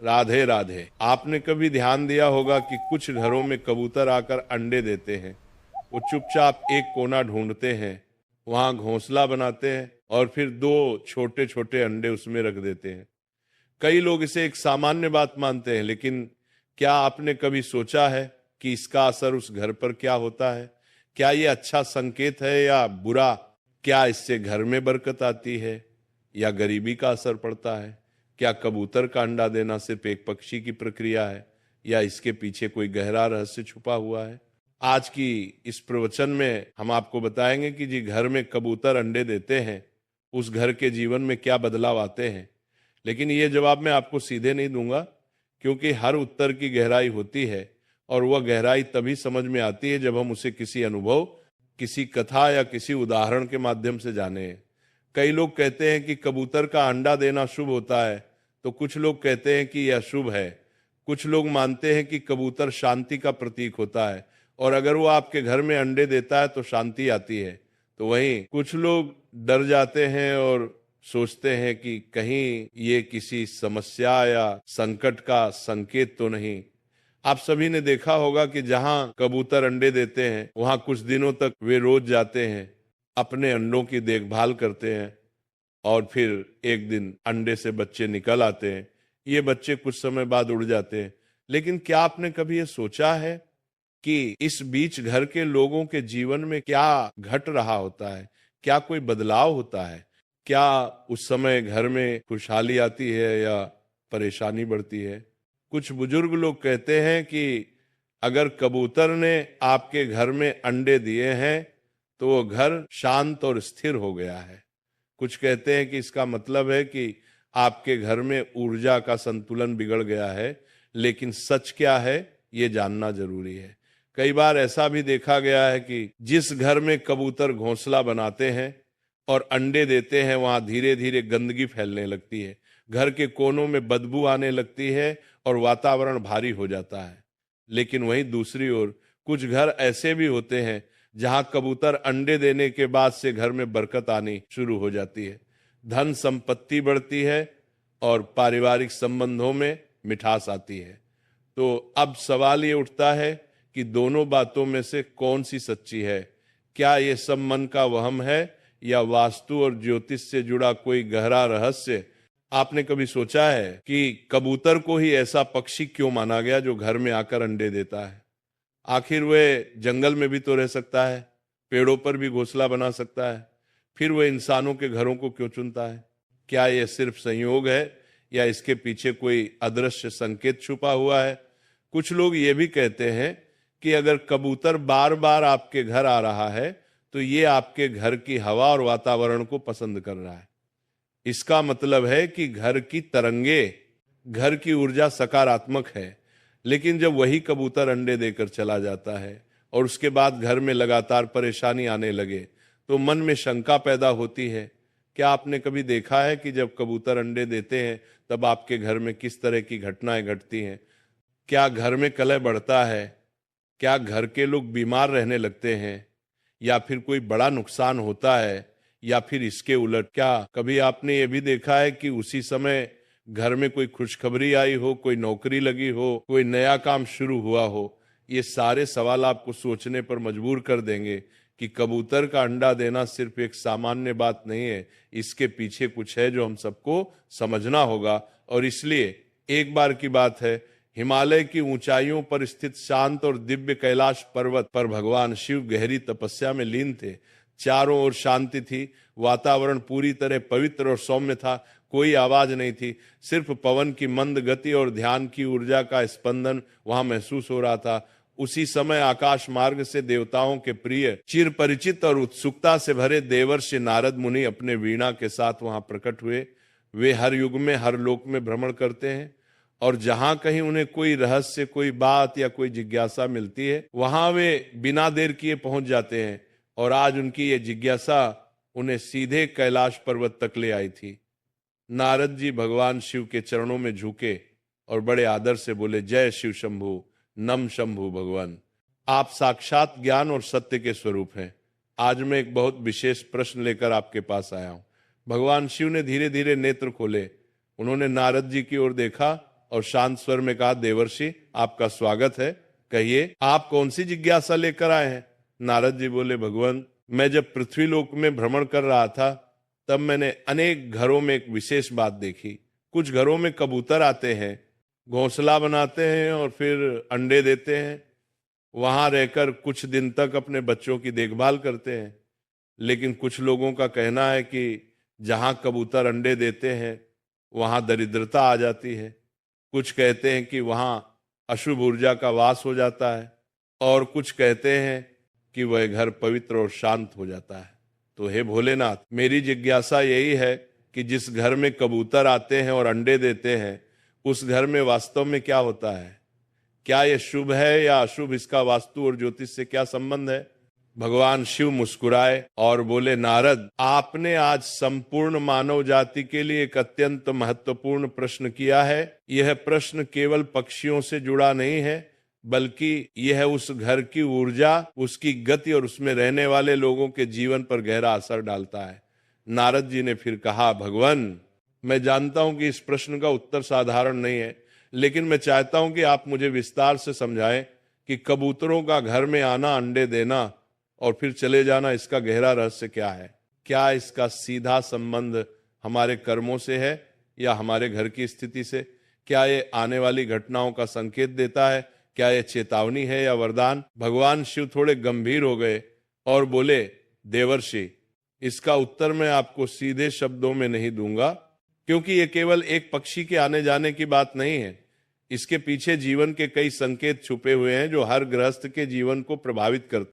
राधे राधे। आपने कभी ध्यान दिया होगा कि कुछ घरों में कबूतर आकर अंडे देते हैं। वो चुपचाप एक कोना ढूंढते हैं, वहां घोंसला बनाते हैं और फिर दो छोटे छोटे अंडे उसमें रख देते हैं। कई लोग इसे एक सामान्य बात मानते हैं, लेकिन क्या आपने कभी सोचा है कि इसका असर उस घर पर क्या होता है? क्या ये अच्छा संकेत है या बुरा? क्या इससे घर में बरकत आती है या गरीबी का असर पड़ता है? क्या कबूतर का अंडा देना सिर्फ एक पक्षी की प्रक्रिया है या इसके पीछे कोई गहरा रहस्य छुपा हुआ है? आज की इस प्रवचन में हम आपको बताएंगे कि जी घर में कबूतर अंडे देते हैं, उस घर के जीवन में क्या बदलाव आते हैं। लेकिन ये जवाब मैं आपको सीधे नहीं दूंगा, क्योंकि हर उत्तर की गहराई होती है और वह गहराई तभी समझ में आती है जब हम उसे किसी अनुभव, किसी कथा या किसी उदाहरण के माध्यम से जाने। कई लोग कहते हैं कि कबूतर का अंडा देना शुभ होता है, तो कुछ लोग कहते हैं कि यह अशुभ है। कुछ लोग मानते हैं कि कबूतर शांति का प्रतीक होता है और अगर वो आपके घर में अंडे देता है तो शांति आती है। तो वहीं कुछ लोग डर जाते हैं और सोचते हैं कि कहीं ये किसी समस्या या संकट का संकेत तो नहीं। आप सभी ने देखा होगा कि जहां कबूतर अंडे देते हैं वहां कुछ दिनों तक वे रोज जाते हैं, अपने अंडों की देखभाल करते हैं और फिर एक दिन अंडे से बच्चे निकल आते हैं। ये बच्चे कुछ समय बाद उड़ जाते हैं। लेकिन क्या आपने कभी ये सोचा है कि इस बीच घर के लोगों के जीवन में क्या घट रहा होता है? क्या कोई बदलाव होता है? क्या उस समय घर में खुशहाली आती है या परेशानी बढ़ती है? कुछ बुजुर्ग लोग कहते हैं कि अगर कबूतर ने आपके घर में अंडे दिए हैं तो वो घर शांत और स्थिर हो गया है। कुछ कहते हैं कि इसका मतलब है कि आपके घर में ऊर्जा का संतुलन बिगड़ गया है। लेकिन सच क्या है ये जानना जरूरी है। कई बार ऐसा भी देखा गया है कि जिस घर में कबूतर घोंसला बनाते हैं और अंडे देते हैं वहां धीरे धीरे गंदगी फैलने लगती है, घर के कोनों में बदबू आने लगती है और वातावरण भारी हो जाता है। लेकिन वहीं दूसरी ओर कुछ घर ऐसे भी होते हैं जहां कबूतर अंडे देने के बाद से घर में बरकत आनी शुरू हो जाती है, धन संपत्ति बढ़ती है और पारिवारिक संबंधों में मिठास आती है। तो अब सवाल ये उठता है कि दोनों बातों में से कौन सी सच्ची है? क्या ये सब मन का वहम है या वास्तु और ज्योतिष से जुड़ा कोई गहरा रहस्य? आपने कभी सोचा है कि कबूतर को ही ऐसा पक्षी क्यों माना गया जो घर में आकर अंडे देता है? आखिर वह जंगल में भी तो रह सकता है, पेड़ों पर भी घोंसला बना सकता है, फिर वह इंसानों के घरों को क्यों चुनता है? क्या यह सिर्फ संयोग है या इसके पीछे कोई अदृश्य संकेत छुपा हुआ है? कुछ लोग ये भी कहते हैं कि अगर कबूतर बार बार आपके घर आ रहा है तो ये आपके घर की हवा और वातावरण को पसंद कर रहा है। इसका मतलब है कि घर की तरंगे, घर की ऊर्जा सकारात्मक है। लेकिन जब वही कबूतर अंडे देकर चला जाता है और उसके बाद घर में लगातार परेशानी आने लगे तो मन में शंका पैदा होती है। क्या आपने कभी देखा है कि जब कबूतर अंडे देते हैं तब आपके घर में किस तरह की घटनाएं घटती हैं? क्या घर में कलह बढ़ता है? क्या घर के लोग बीमार रहने लगते हैं या फिर कोई बड़ा नुकसान होता है? या फिर इसके उलट क्या कभी आपने ये भी देखा है कि उसी समय घर में कोई खुशखबरी आई हो, कोई नौकरी लगी हो, कोई नया काम शुरू हुआ हो? ये सारे सवाल आपको सोचने पर मजबूर कर देंगे कि कबूतर का अंडा देना सिर्फ एक सामान्य बात नहीं है, इसके पीछे कुछ है जो हम सबको समझना होगा। और इसलिए एक बार की बात है, हिमालय की ऊंचाइयों पर स्थित शांत और दिव्य कैलाश पर्वत पर भगवान शिव गहरी तपस्या में लीन थे। चारों ओर शांति थी, वातावरण पूरी तरह पवित्र और सौम्य था, कोई आवाज नहीं थी, सिर्फ पवन की मंद गति और ध्यान की ऊर्जा का स्पंदन वहां महसूस हो रहा था। उसी समय आकाश मार्ग से देवताओं के प्रिय, चिर परिचित और उत्सुकता से भरे देवर्षि नारद मुनि अपने वीणा के साथ वहां प्रकट हुए। वे हर युग में हर लोक में भ्रमण करते हैं और जहां कहीं उन्हें कोई रहस्य, कोई बात या कोई जिज्ञासा मिलती है वहां वे बिना देर किए पहुंच जाते हैं। और आज उनकी ये जिज्ञासा उन्हें सीधे कैलाश पर्वत तक ले आई थी। नारद जी भगवान शिव के चरणों में झुके और बड़े आदर से बोले, जय शिव शंभु, नम शंभु भगवान। आप साक्षात ज्ञान और सत्य के स्वरूप हैं। आज मैं एक बहुत विशेष प्रश्न लेकर आपके पास आया हूं। भगवान शिव ने धीरे धीरे नेत्र खोले, उन्होंने नारद जी की ओर देखा और शांत स्वर में कहा, देवर्षि आपका स्वागत है, कहिए आप कौन सी जिज्ञासा लेकर आए हैं। नारद जी बोले, भगवान मैं जब पृथ्वीलोक में भ्रमण कर रहा था तब मैंने अनेक घरों में एक विशेष बात देखी। कुछ घरों में कबूतर आते हैं, घोंसला बनाते हैं और फिर अंडे देते हैं, वहां रहकर कुछ दिन तक अपने बच्चों की देखभाल करते हैं। लेकिन कुछ लोगों का कहना है कि जहां कबूतर अंडे देते हैं वहां दरिद्रता आ जाती है। कुछ कहते हैं कि वहां अशुभ ऊर्जा का वास हो जाता है, और कुछ कहते हैं कि वह घर पवित्र और शांत हो जाता है। तो हे भोलेनाथ, मेरी जिज्ञासा यही है कि जिस घर में कबूतर आते हैं और अंडे देते हैं उस घर में वास्तव में क्या होता है? क्या यह शुभ है या अशुभ? इसका वास्तु और ज्योतिष से क्या संबंध है? भगवान शिव मुस्कुराए और बोले, नारद आपने आज संपूर्ण मानव जाति के लिए एक अत्यंत महत्वपूर्ण प्रश्न किया है। यह प्रश्न केवल पक्षियों से जुड़ा नहीं है, बल्कि यह उस घर की ऊर्जा, उसकी गति और उसमें रहने वाले लोगों के जीवन पर गहरा असर डालता है। नारद जी ने फिर कहा, भगवान मैं जानता हूं कि इस प्रश्न का उत्तर साधारण नहीं है, लेकिन मैं चाहता हूं कि आप मुझे विस्तार से समझाएं कि कबूतरों का घर में आना, अंडे देना और फिर चले जाना, इसका गहरा रहस्य क्या है? क्या इसका सीधा संबंध हमारे कर्मों से है या हमारे घर की स्थिति से? क्या ये आने वाली घटनाओं का संकेत देता है? क्या ये चेतावनी है या वरदान? भगवान शिव थोड़े गंभीर हो गए और बोले, देवर्षि इसका उत्तर मैं आपको सीधे शब्दों में नहीं दूंगा, क्योंकि ये केवल एक पक्षी के आने जाने की बात नहीं है। इसके पीछे जीवन के कई संकेत छुपे हुए हैं जो हर गृहस्थ के जीवन को प्रभावित करते हैं।